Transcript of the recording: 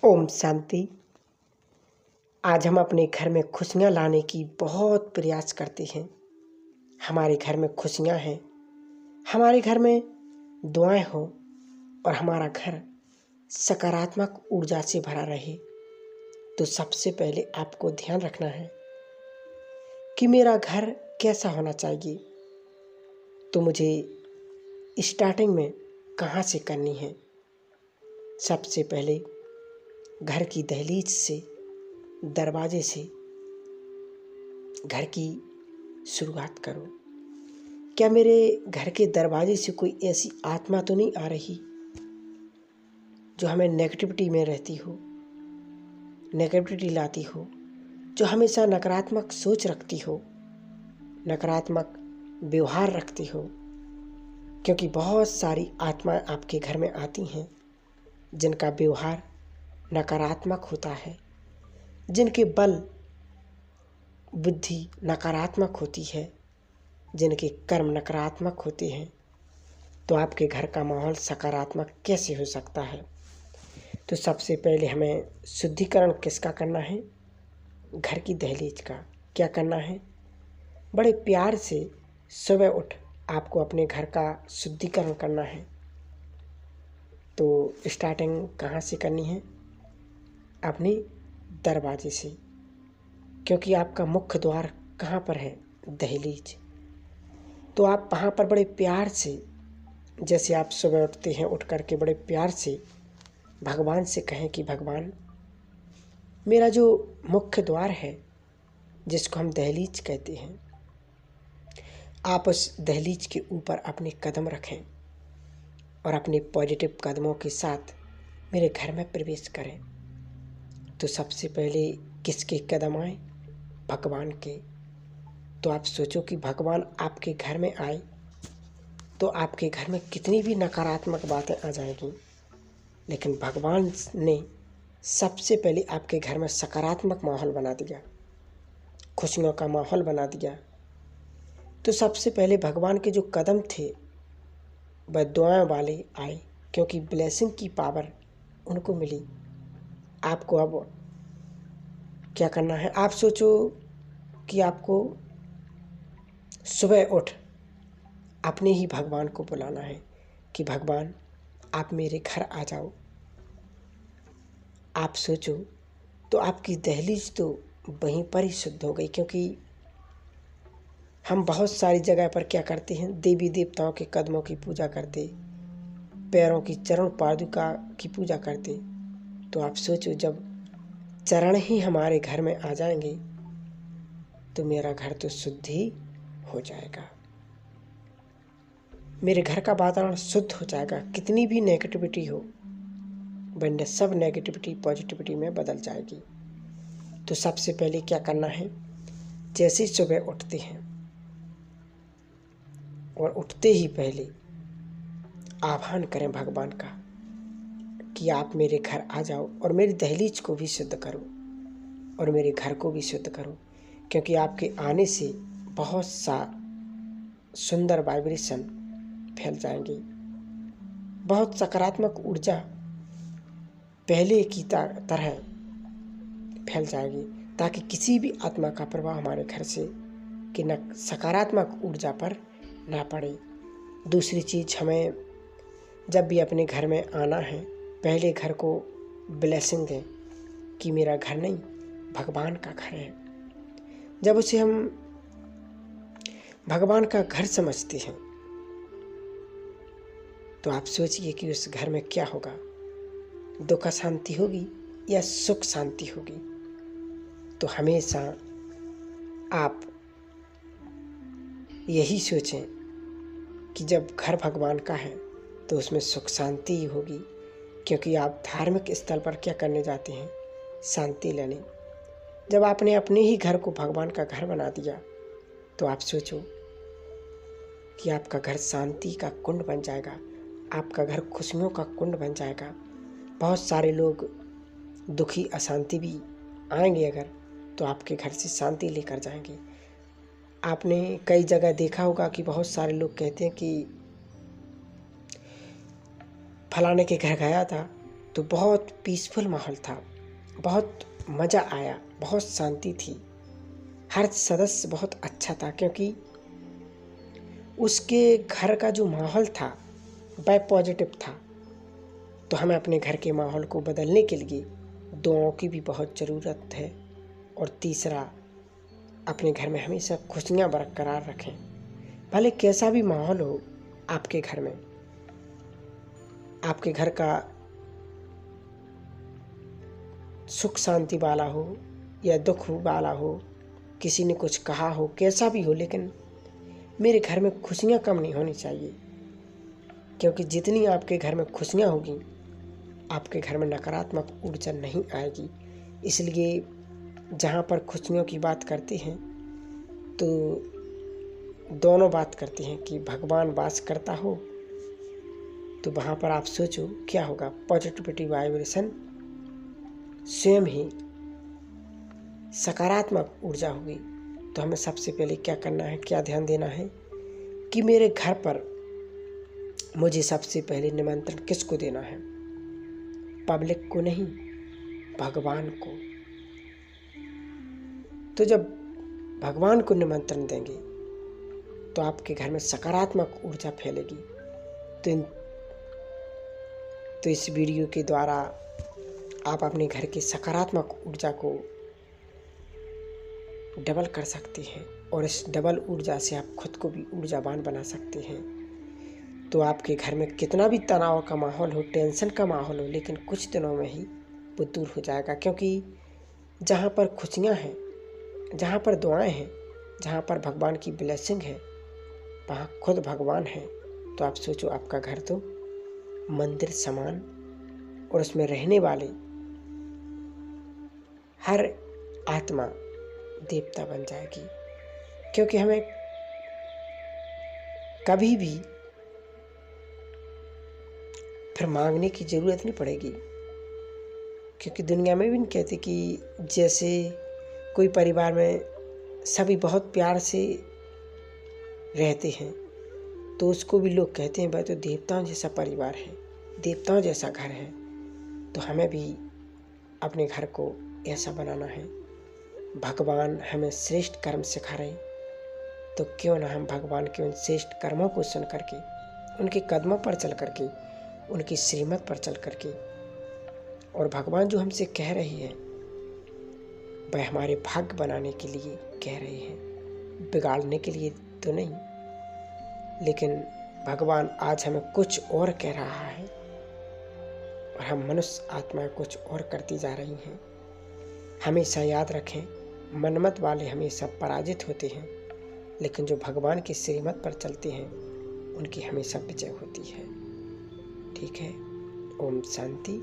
ओम शांति। आज हम अपने घर में खुशियाँ लाने की बहुत प्रयास करते हैं। हमारे घर में खुशियाँ हैं, हमारे घर में दुआएं हो और हमारा घर सकारात्मक ऊर्जा से भरा रहे। तो सबसे पहले आपको ध्यान रखना है कि मेरा घर कैसा होना चाहिए। तो मुझे स्टार्टिंग में कहाँ से करनी है। सबसे पहले घर की दहलीज से, दरवाजे से घर की शुरुआत करो। क्या मेरे घर के दरवाजे से कोई ऐसी आत्मा तो नहीं आ रही जो हमें नेगेटिविटी में रहती हो, नेगेटिविटी लाती हो, जो हमेशा नकारात्मक सोच रखती हो, नकारात्मक व्यवहार रखती हो। क्योंकि बहुत सारी आत्माएं आपके घर में आती हैं जिनका व्यवहार नकारात्मक होता है, जिनके बल बुद्धि नकारात्मक होती है, जिनके कर्म नकारात्मक होते हैं। तो आपके घर का माहौल सकारात्मक कैसे हो सकता है। तो सबसे पहले हमें शुद्धिकरण किसका करना है, घर की दहलीज का। क्या करना है, बड़े प्यार से सुबह उठ आपको अपने घर का शुद्धिकरण करना है। तो स्टार्टिंग कहाँ से करनी है, अपने दरवाजे से। क्योंकि आपका मुख्य द्वार कहाँ पर है, दहलीज। तो आप वहाँ पर बड़े प्यार से, जैसे आप सुबह उठते हैं, उठ करके बड़े प्यार से भगवान से कहें कि भगवान, मेरा जो मुख्य द्वार है जिसको हम दहलीज कहते हैं, आप उस दहलीज के ऊपर अपने कदम रखें और अपने पॉजिटिव कदमों के साथ मेरे घर में प्रवेश करें। तो सबसे पहले किसके कदम आए, भगवान के। तो आप सोचो कि भगवान आपके घर में आए तो आपके घर में कितनी भी नकारात्मक बातें आ जाएंगी, लेकिन भगवान ने सबसे पहले आपके घर में सकारात्मक माहौल बना दिया, खुशियों का माहौल बना दिया। तो सबसे पहले भगवान के जो कदम थे वह दुआएं वाले आए, क्योंकि ब्लेसिंग की पावर उनको मिली। आपको अब क्या करना है, आप सोचो कि आपको सुबह उठ अपने ही भगवान को बुलाना है कि भगवान आप मेरे घर आ जाओ। आप सोचो तो आपकी दहलीज तो वहीं पर ही शुद्ध हो गई। क्योंकि हम बहुत सारी जगह पर क्या करते हैं, देवी देवताओं के कदमों की पूजा करते, पैरों की चरण पादुका की पूजा करते। तो आप सोचो जब चरण ही हमारे घर में आ जाएंगे तो मेरा घर तो शुद्ध ही हो जाएगा, मेरे घर का वातावरण शुद्ध हो जाएगा। कितनी भी नेगेटिविटी हो वह सब नेगेटिविटी पॉजिटिविटी में बदल जाएगी। तो सबसे पहले क्या करना है, जैसे ही सुबह उठते हैं और उठते ही पहले आह्वान करें भगवान का कि आप मेरे घर आ जाओ और मेरी दहलीज को भी शुद्ध करो और मेरे घर को भी शुद्ध करो। क्योंकि आपके आने से बहुत सा सुंदर वाइब्रेशन फैल जाएंगे, बहुत सकारात्मक ऊर्जा पहले की तरह फैल जाएगी, ताकि किसी भी आत्मा का प्रभाव हमारे घर से कि न सकारात्मक ऊर्जा पर ना पड़े। दूसरी चीज़, हमें जब भी अपने घर में आना है पहले घर को ब्लेसिंग दें कि मेरा घर नहीं, भगवान का घर है। जब उसे हम भगवान का घर समझते हैं तो आप सोचिए कि उस घर में क्या होगा, दुख शांति होगी या सुख शांति होगी। तो हमेशा आप यही सोचें कि जब घर भगवान का है तो उसमें सुख शांति ही होगी। क्योंकि आप धार्मिक स्थल पर क्या करने जाते हैं, शांति लेने। जब आपने अपने ही घर को भगवान का घर बना दिया तो आप सोचो कि आपका घर शांति का कुंड बन जाएगा, आपका घर खुशियों का कुंड बन जाएगा। बहुत सारे लोग दुखी अशांति भी आएंगे अगर, तो आपके घर से शांति लेकर जाएंगे। आपने कई जगह देखा होगा कि बहुत सारे लोग कहते हैं कि फलाने के घर गया था तो बहुत पीसफुल माहौल था, बहुत मज़ा आया, बहुत शांति थी। हर सदस्य बहुत अच्छा था क्योंकि उसके घर का जो माहौल था वह पॉजिटिव था। तो हमें अपने घर के माहौल को बदलने के लिए दुआओं की भी बहुत ज़रूरत है। और तीसरा, अपने घर में हमेशा खुशियाँ बरकरार रखें। भले कैसा भी माहौल हो आपके घर में, आपके घर का सुख शांति वाला हो या दुख वाला हो, किसी ने कुछ कहा हो, कैसा भी हो, लेकिन मेरे घर में खुशियाँ कम नहीं होनी चाहिए। क्योंकि जितनी आपके घर में खुशियाँ होगी, आपके घर में नकारात्मक ऊर्जा नहीं आएगी। इसलिए जहाँ पर खुशियों की बात करते हैं तो दोनों बात करते हैं कि भगवान वास करता हो, तो वहाँ पर आप सोचो क्या होगा। पॉजिटिविटी वाइब्रेशन स्वयं ही सकारात्मक ऊर्जा होगी। तो हमें सबसे पहले क्या करना है, क्या ध्यान देना है कि मेरे घर पर मुझे सबसे पहले निमंत्रण किसको देना है? पब्लिक को नहीं, भगवान को। तो जब भगवान को निमंत्रण देंगे तो आपके घर में सकारात्मक ऊर्जा फैलेगी। तो इस वीडियो के द्वारा आप अपने घर की सकारात्मक ऊर्जा को डबल कर सकते हैं और इस डबल ऊर्जा से आप खुद को भी ऊर्जावान बना सकते हैं। तो आपके घर में कितना भी तनाव का माहौल हो, टेंशन का माहौल हो, लेकिन कुछ दिनों में ही वो दूर हो जाएगा। क्योंकि जहाँ पर खुशियाँ हैं, जहाँ पर दुआएं हैं, जहाँ पर भगवान की ब्लेसिंग है, वहाँ खुद भगवान है। तो आप सोचो, आपका घर तो मंदिर समान और उसमें रहने वाले हर आत्मा देवता बन जाएगी। क्योंकि हमें कभी भी फिर मांगने की ज़रूरत नहीं पड़ेगी। क्योंकि दुनिया में भी नहीं कहते कि जैसे कोई परिवार में सभी बहुत प्यार से रहते हैं तो उसको भी लोग कहते हैं भाई तो देवताओं जैसा परिवार है, देवताओं जैसा घर है। तो हमें भी अपने घर को ऐसा बनाना है। भगवान हमें श्रेष्ठ कर्म सिखा रहे, तो क्यों ना हम भगवान के उन श्रेष्ठ कर्मों को सुन करके, उनके कदमों पर चल करके, उनकी श्रीमत पर चल करके, और भगवान जो हमसे कह रही है वह हमारे भाग्य बनाने के लिए कह रहे हैं, बिगाड़ने के लिए तो नहीं। लेकिन भगवान आज हमें कुछ और कह रहा है और हम मनुष्य आत्माएं कुछ और करती जा रही हैं। हमेशा याद रखें, मनमत वाले हमेशा पराजित होते हैं, लेकिन जो भगवान की श्रीमत पर चलते हैं उनकी हमेशा विजय होती है। ठीक है। ओम शांति।